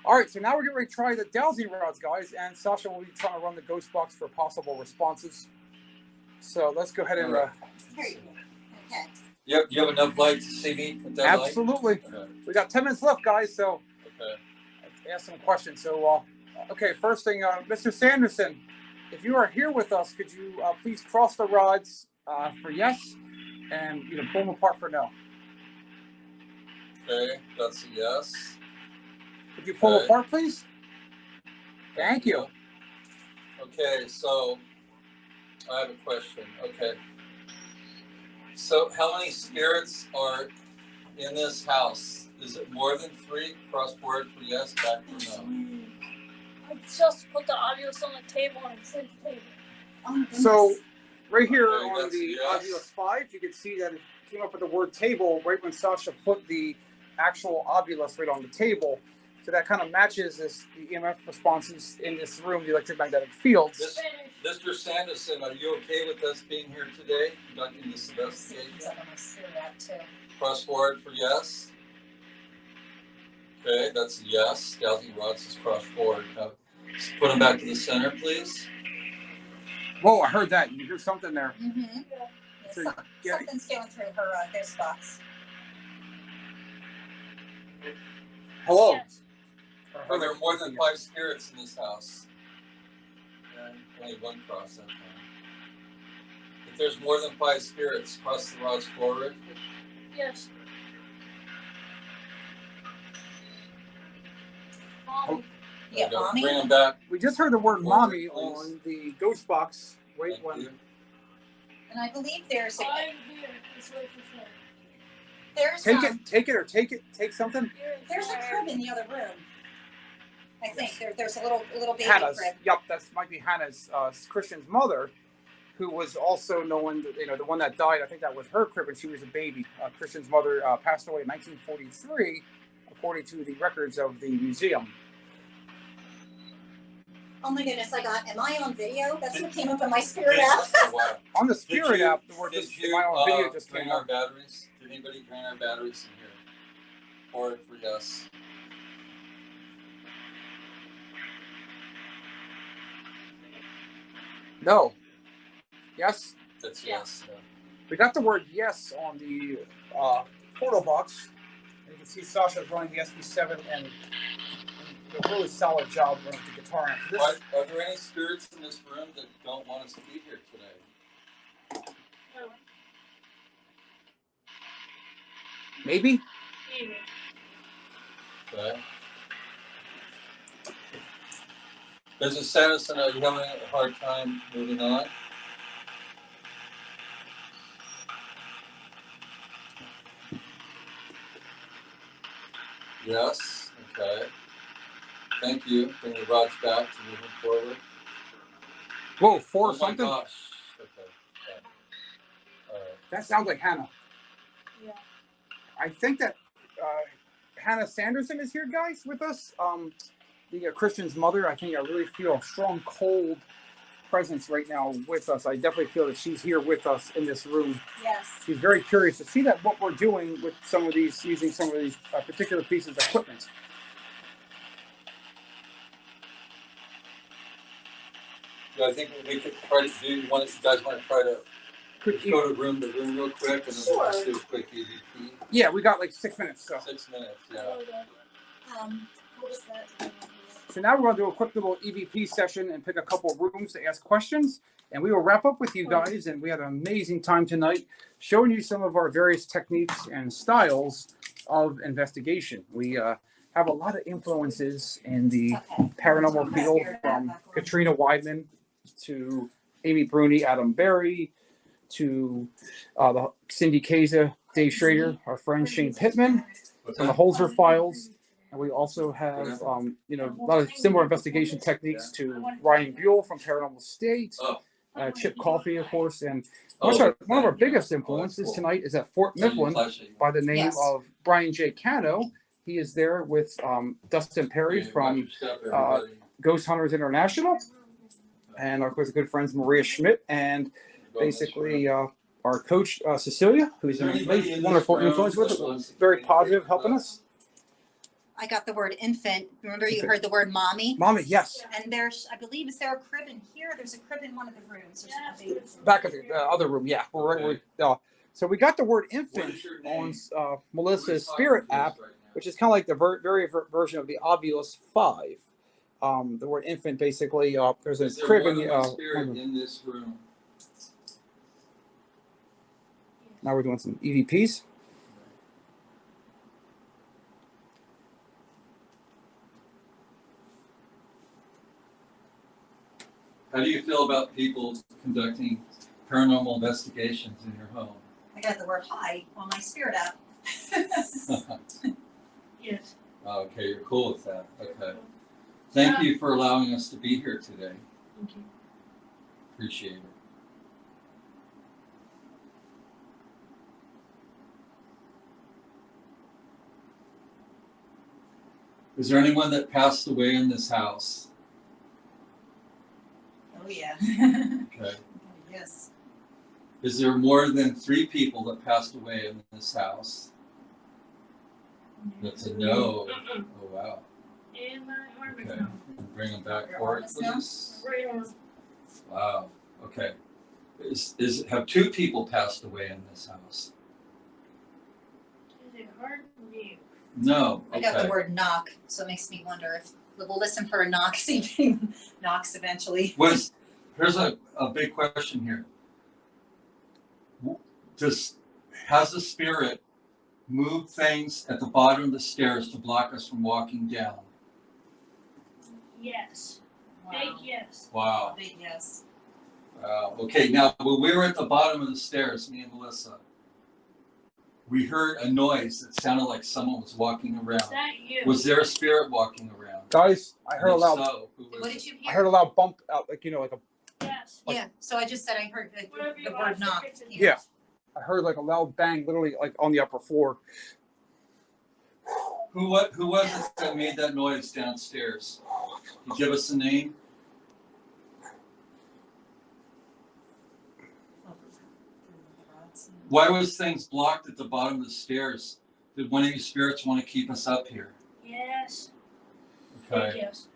All right, so now we're getting ready to try the dowsing rods, guys, and Sasha will be trying to run the ghost box for possible responses. So let's go ahead and Here you go. Okay. Yep. You have enough light to see me with that light? absolutely. Okay. We got 10 minutes left, guys. So Okay. ask some questions. So, okay, first thing, Mr. Sanderson, if you are here with us, could you please cross the rods for yes, and pull them apart for no? Okay. That's a yes. Could you pull Okay. apart, please? Thank you. Okay, so I have a question. Okay. So how many spirits are in this house? Is it more than 3? Crossword for yes, back for no. I just put the audios on the table and it's in the table. Oh my goodness. So, right here Okay, on that's the yes. Oculus 5, you can see that it came up with the word table right when Sasha put the actual Oculus right on the table. So that kind of matches the EMF responses in this room, the electromagnetic fields. This- Mr. Sanderson, are you okay with us being here today, conducting this See, investigation? I'm gonna see that too. Crossword for yes. Okay, that's a yes. Dowsing rods is crossword. Now, put them back to the center, please. Whoa, I heard that. You hear something there. Mm-hmm. So, Something's going through her this box. hello. Yes. Are there more than 5 spirits in this house? Only one cross that time. If there's more than 5 spirits, cross the rods forward. Yes. Oh, Yeah, There you go. mommy. Bring them back. We just heard the word Forward, mommy please. on the ghost box right Thank when. you. And I believe there's I'm here. That's what you said. Take it, take something. There's a crib in the other room. I think there's a little baby Hannah's. crib. Yep, that might be Hannah's, Christian's mother, who was also known, the one that died. I think that was her crib when she was a baby. Christian's mother passed away in 1943, according to the records of the museum. Oh my goodness, am I on video? That's what came up in my spirit This app. is the wire. On the Spirit app, the Did word just you my own video just drain came our up. batteries? Did anybody drain our batteries in here? Forward for yes. No. Yes. That's Yeah. yes. Yeah. We got the word yes on the portal box. And you can see Sasha's running the SB7 and did a really solid job running the guitar amp. This, Are there any spirits in this room that don't want us to be here today? No. maybe? Maybe. Okay. Mrs. Sanderson, are you having a hard time moving on? Yes. Okay. Thank you. Bring the rods back to moving forward. Whoa, four Oh my something? gosh. Okay. Yeah. All right. That sounds like Hannah. Yeah. I think that Hannah Sanderson is here, guys, with us. The Christian's mother. I think I really feel a strong, cold presence right now with us. I definitely feel that she's here with us in this room. Yes. She's very curious to see that what we're doing with some of these, using some of these particular pieces of equipment. Yeah, I think we could try to do. You guys want to try to go to room real quick, and then we'll just do a quick EVP. Yeah, we got like 6 minutes. So 6 minutes. Yeah. What was that? So now we're going to do a quick little EVP session and pick a couple of rooms to ask questions. And we will wrap up with you guys. And we had an amazing time tonight showing you some of our various techniques and styles of investigation. We have a lot of influences in the paranormal field, from Katrina Weidman to Amy Bruni, Adam Berry, to the Cindy Kaza, Dave Schrader, our friend Shane Pittman, from the Holzer Files. And we also have, a lot of similar investigation techniques to Ryan Buell from Paranormal State, Chip Coffey, of course. And one of our biggest influences tonight is at Fort Mifflin by the name of Brian J. Cano. He is there with Dustin Perry from Ghost Hunters International, and of course, good friends Maria Schmidt, and basically our coach Cecilia, who's a wonderful influence with us, very positive, helping us. I got the word infant. Remember, you heard the word mommy? Mommy, yes. And there's, I believe, is there a crib in here? There's a crib in one of the rooms. Back at the other room, yeah. So we got the word infant on Melissa's Spirit app, which is kind of like the very version of the Ovilus 5. The word infant, basically, there's a crib in the spirit in this room. Now we're doing some EVPs. How do you feel about people conducting paranormal investigations in your home? I got the word hi on my Spirit app. Yes. Okay, you're cool with that. Okay. Thank you for allowing us to be here today. Thank you. Appreciate it. Is there anyone that passed away in this house? Oh, yeah. Okay. Yes. Is there more than 3 people that passed away in this house? That's a no. Oh, wow. And my arm is Okay. numb. Bring them back Your for arm it, is numb? please. Right arm. Wow. Okay. Have 2 people passed away in this house? Is it hard for you? No. I got the Okay. word knock, so it makes me wonder if we'll listen for a knock, see if he knocks eventually. Here's a big question here. Has the spirit moved things at the bottom of the stairs to block us from walking down? Yes. Wow. Big yes. Wow. Big yes. Wow. Okay, now when we were at the bottom of the stairs, me and Melissa, we heard a noise that sounded like someone was walking around. Is that you? Was there a spirit walking around? Guys, I heard a And if loud. so, who was What it? did you I hear? heard a loud bump out, like a. Yes. Yeah, so I just said I heard Whatever you the are, word knock. it's a Yeah. I heard like a loud bang, literally like on the upper floor. Who was it that made that noise downstairs? Can you give us a name? Why was things blocked at the bottom of the stairs? Did one of you spirits want to keep us up here? Yes. Okay. Big yes.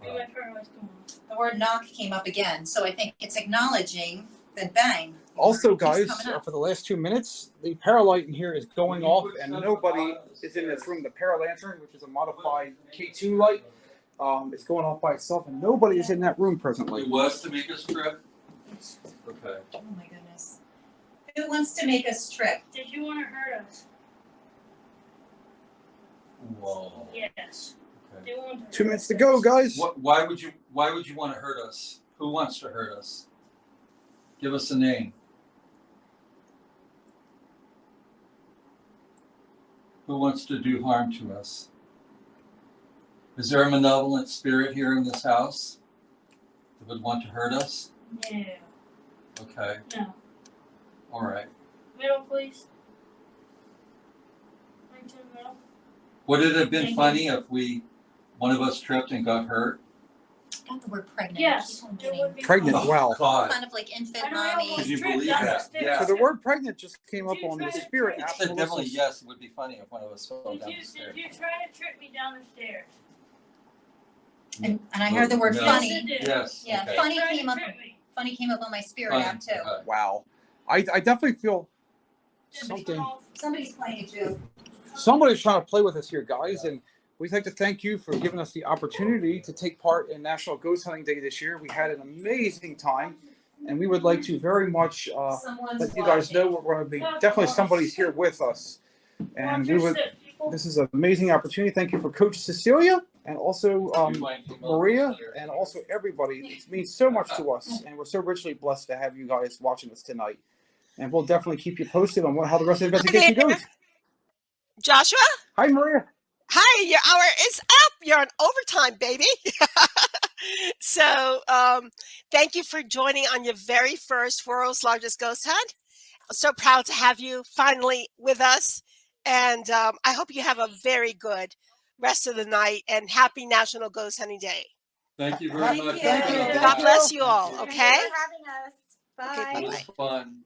Maybe my paralyzed come on. The word knock came up again, so I think it's acknowledging that bang. Also, It keeps guys, coming up. for the last 2 minutes, the paralight in here is going off, and nobody is in this room. The paralantern, which is a modified K2 light, is going off by itself, and nobody is in that room presently. It was to make us trip? Yes. Okay. Oh my goodness. Who wants to make us trip? Did you want to hurt us? Whoa. Yes. They want 2 minutes to go, guys. Why would you want to hurt us? Who wants to hurt us? Give us a name. Who wants to do harm to us? Is there a malevolent spirit here in this house that would want to hurt us? No. Okay. No. All right. Middle, please. Right to the middle. Would it have been Thank funny if one of us tripped and got hurt? Got the word pregnant. Yes. Keep on It getting would be Pregnant. fun. Wow. God. kind of like infant I know, mommy. almost Can you tripped believe down the that? stairs. Yeah. So the word pregnant just came up on the Spirit I app. said definitely Melissa's- yes. It would be funny if one of us fell Did down you, the stairs. did you try to trip me down the stairs? And I heard the word No. funny. Yes, it did. Yes. Yeah, Okay. funny You tried came to up. trip me. Funny came up on my Spirit Funny. app too. Okay. Wow. I definitely feel Did something. we all- Somebody's playing a joke. Somebody's trying to play with us here, guys, and we'd like to thank you for giving us the opportunity to take part in National Ghost Hunting Day this year. We had an amazing time, and we would like to very much Someone's let you guys know we're going to be definitely somebody's here with us, and we would. Sit, people. This is an amazing opportunity. Thank you for Coach Cecilia and also Maria and also everybody. It means so much to us, and we're so richly blessed to have you guys watching us tonight. And we'll definitely keep you posted on how the rest of the investigation there. goes. Joshua, Hi, Maria. hi, your hour is up. You're on overtime, baby. So, thank you for joining on your very first World's Largest Ghost Hunt. So proud to have you finally with us. And I hope you have a very good rest of the night and happy National Ghost Hunting Day. Thank you very Thank much. you. Thank you. God bless you all, Thank you okay? for having us. Okay, Bye. It was fun.